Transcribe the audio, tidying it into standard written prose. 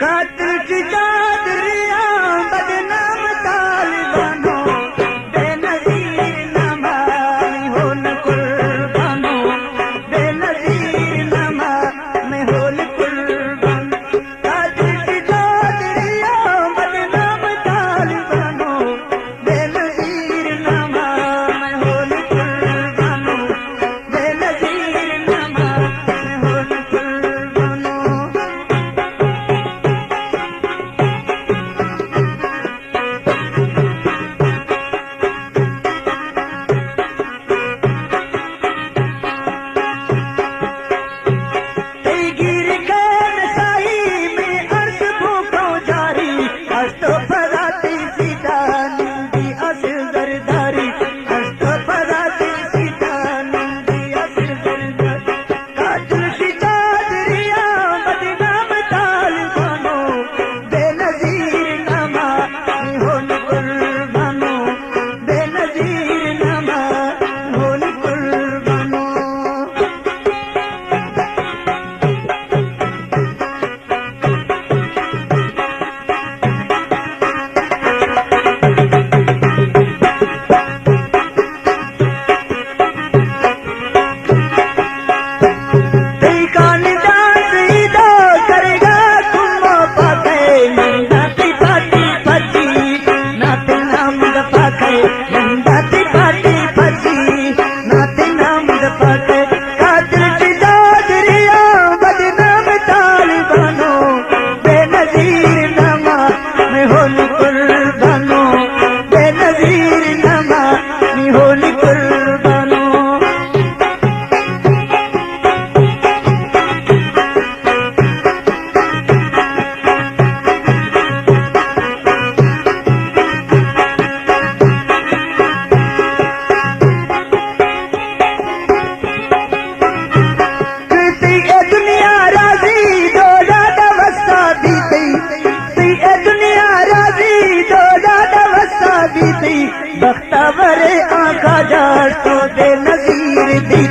कातिल की चादरिया बदनाम तालिबानो बेनजीर नमा हो न कुर्बानो बेनजीर नमा में हो न कुर्बान कातिल की चादरिया बदनाम तालिबानो बेनजीर नमा में हो न कुर्बानो बेनजीर नमा में हो न कुर्बानो गिर खान शाही में अर्श भूखों जारी अस्तो फराती सीता नंदी असिल दरदारी अस्तो फराती सीता नंदी असिल दरदारी कातिल की चादरिया बदनाम तालिबानो बेनजीर नमा हो न कुर्बानो बेनजीर नमा हो न कुर्बानो बख्तावरे आका जाट तो दे नजीर दी